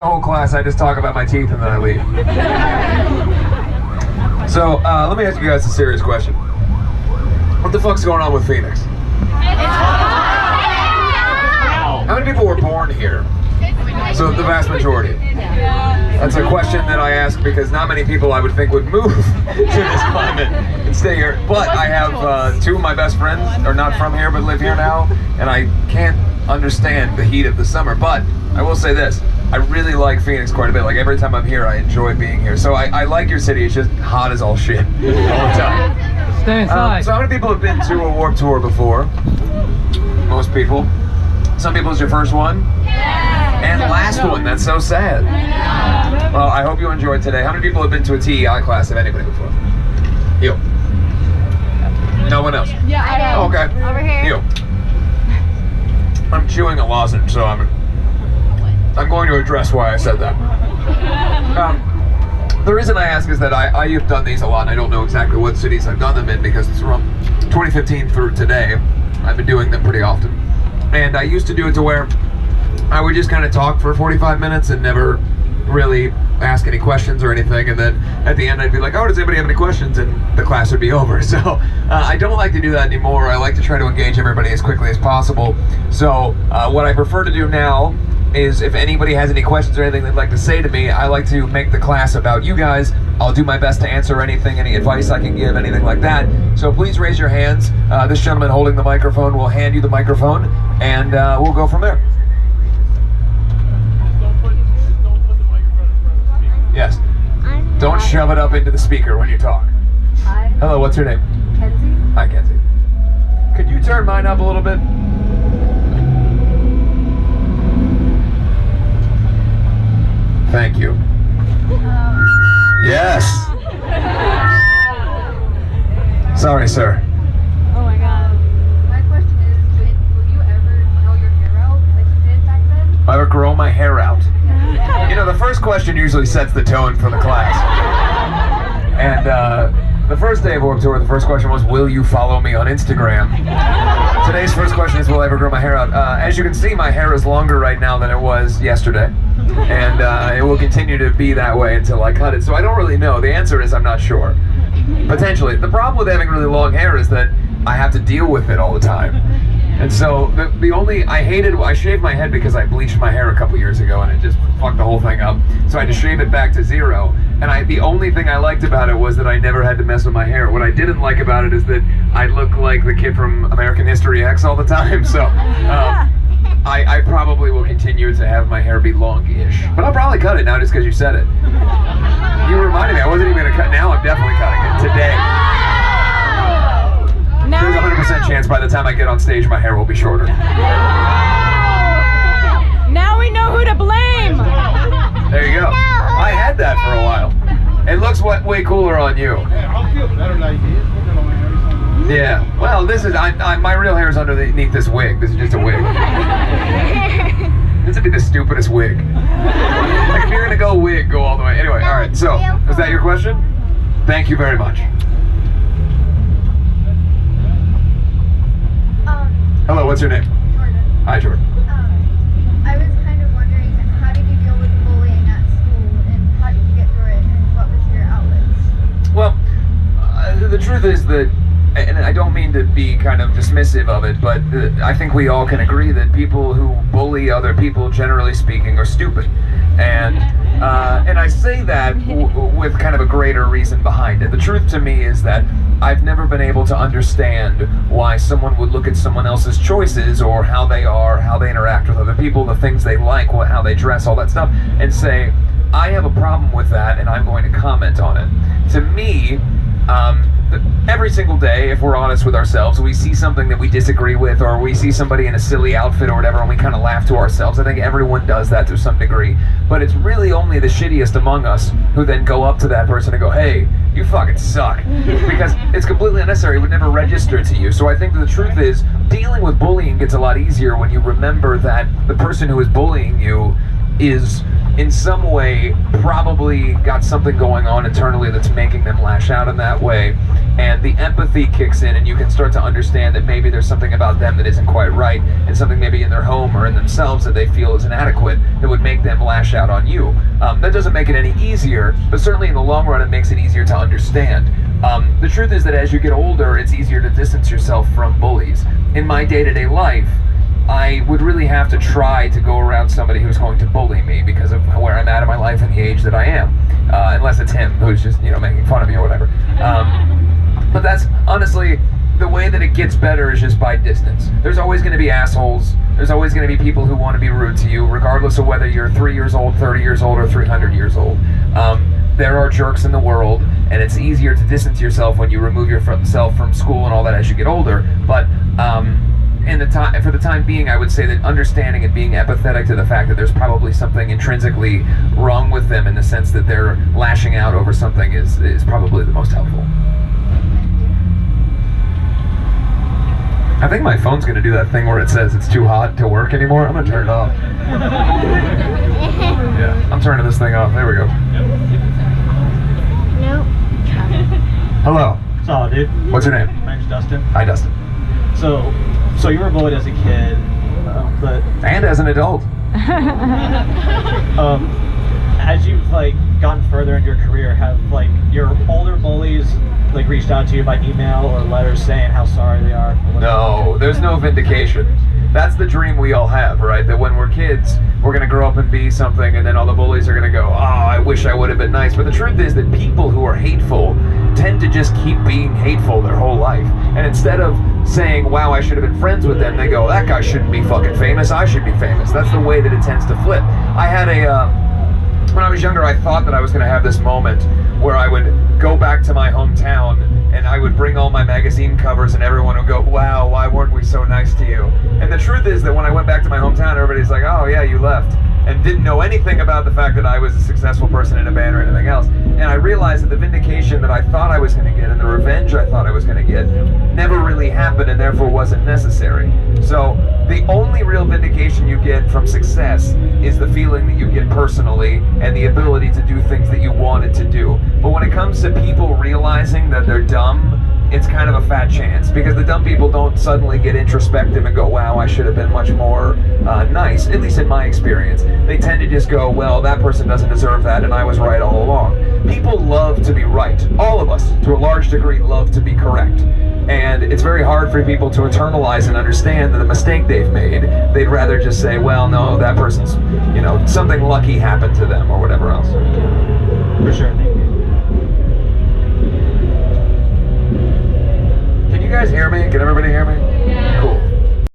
The whole class, I just talk about my teeth and then I leave. So, let me ask you guys a serious question. What the fuck's going on with Phoenix? How many people were born here? So, the vast majority. That's a question that I ask because not many people I would think would move to this climate and stay here. But I have two of my best friends are not from here but live here now, and I can't understand the heat of the summer. But I will say this. I really like Phoenix quite a bit. Like every time I'm here, I enjoy being here. So I like your city. It's just hot as all shit all the time. Stay inside. So how many people have been to a Warped Tour before? Most people. Some people it's your first one? Yeah. And last one. That's so sad. Well, I hope you enjoyed today. How many people have been to a TEI class, if anybody before? You. No one else? Yeah, I have. Okay. Over here. You. I'm chewing a lozenge, so I'm going to address why I said that. The reason I ask is that I have done these a lot, and I don't know exactly what cities I've done them in because it's from 2015 through today. I've been doing them pretty often. And I used to do it to where I would just kind of talk for 45 minutes and never really ask any questions or anything, and then at the end I'd be like, oh, does anybody have any questions? And the class would be over. So I don't like to do that anymore. I like to try to engage everybody as quickly as possible. So what I prefer to do now is if anybody has any questions or anything they'd like to say to me, I like to make the class about you guys. I'll do my best to answer anything, any advice I can give, anything like that. So please raise your hands. This gentleman holding the microphone will hand you the microphone, and we'll go from there. Yes. Don't shove it up into the speaker when you talk. Hi. Hello, what's your name? Kenzie. Hi, Kenzie. Could you turn mine up a little bit? Thank you. Yes. Sorry, sir. Oh my god. My question is, will you ever grow your hair out like you did back then? I ever grow my hair out? You know, the first question usually sets the tone for the class. And the first day of Warped Tour, the first question was, will you follow me on Instagram? Today's first question is, will I ever grow my hair out? As you can see, my hair is longer right now than it was yesterday. And it will continue to be that way until I cut it. So I don't really know. The answer is I'm not sure. Potentially. The problem with having really long hair is that I have to deal with it all the time. And so I shaved my head because I bleached my hair a couple years ago and it just fucked the whole thing up. So I had to shave it back to zero. And the only thing I liked about it was that I never had to mess with my hair. What I didn't like about it is that I look like the kid from American History X all the time. So I probably will continue to have my hair be longish. But I'll probably cut it now just because you said it. You reminded me, I wasn't even going to cut. Now I'm definitely cutting it today. There's a 100% chance by the time I get on stage my hair will be shorter. Now we know who to blame! There you go. I had that for a while. It looks way cooler on you. I'll feel better like this. Yeah. Well, this is my real hair is underneath this wig. This is just a wig. This would be the stupidest wig. Like if you're gonna go wig, go all the way. Anyway, all right. So, is that your question? Thank you very much. Hello, what's your name? Jordan. Hi, Jordan. I was kind of wondering, how did you deal with bullying at school, and how did you get through it, and what was your outlets? Well, the truth is that, and I don't mean to be kind of dismissive of it, but I think we all can agree that people who bully other people, generally speaking, are stupid. And I say that with kind of a greater reason behind it. The truth to me is that I've never been able to understand why someone would look at someone else's choices or how they are, how they interact with other people, the things they like, how they dress, all that stuff, and say, I have a problem with that and I'm going to comment on it. To me, every single day, if we're honest with ourselves, we see something that we disagree with, or we see somebody in a silly outfit or whatever, and we kind of laugh to ourselves. I think everyone does that to some degree, but it's really only the shittiest among us who then go up to that person and go, hey, you fucking suck, because it's completely unnecessary. It would never register to you. So I think that the truth is, dealing with bullying gets a lot easier when you remember that the person who is bullying you is in some way probably got something going on internally that's making them lash out in that way. and the empathy kicks in, and you can start to understand that maybe there's something about them that isn't quite right, and something maybe in their home or in themselves that they feel is inadequate that would make them lash out on you. That doesn't make it any easier, but certainly in the long run it makes it easier to understand. The truth is that as you get older, it's easier to distance yourself from bullies. In my day-to-day life, I would really have to try to go around somebody who's going to bully me because of where I'm at in my life and the age that I am. Unless it's him who's just, making fun of me or whatever. But that's honestly, the way that it gets better is just by distance. There's always going to be assholes. There's always going to be people who want to be rude to you, regardless of whether you're 3 years old, 30 years old, or 300 years old. There are jerks in the world, and it's easier to distance yourself when you remove yourself from school and all that as you get older. But for the time being, I would say that understanding and being empathetic to the fact that there's probably something intrinsically wrong with them in the sense that they're lashing out over something is probably the most helpful. I think my phone's going to do that thing where it says it's too hot to work anymore. I'm going to turn it off. Yeah, I'm turning this thing off. There we go. Nope. Hello. What's up, dude? What's your name? My name's Dustin. Hi, Dustin. So you were bullied as a kid, but And as an adult. as you've gotten further in your career, have your older bullies reached out to you by email or letters saying how sorry they are? No, there's no vindication. That's the dream we all have, right? That when we're kids, we're going to grow up and be something, and then all the bullies are going to go, oh, I wish I would have been nice. But the truth is that people who are hateful tend to just keep being hateful their whole life. And instead of saying, wow, I should have been friends with them, they go, that guy shouldn't be fucking famous, I should be famous. That's the way that it tends to flip. I had when I was younger, I thought that I was going to have this moment where I would go back to my hometown and I would bring all my magazine covers and everyone would go, wow, why weren't we so nice to you? And the truth is that when I went back to my hometown, everybody's like, oh yeah, you left. And didn't know anything about the fact that I was a successful person in a band or anything else. And I realized that the vindication that I thought I was going to get and the revenge I thought I was going to get never really happened and therefore wasn't necessary. So the only real vindication you get from success is the feeling that you get personally and the ability to do things that you wanted to do. But when it comes to people realizing that they're dumb, it's kind of a fat chance, because the dumb people don't suddenly get introspective and go, wow, I should have been much more nice, at least in my experience. They tend to just go, well, that person doesn't deserve that and I was right all along. People love to be right. All of us, to a large degree, love to be correct. And it's very hard for people to internalize and understand that the mistake they've made. They'd rather just say, well, no, that person's, something lucky happened to them or whatever else. For sure, thank you. Can you guys hear me? Can everybody hear me?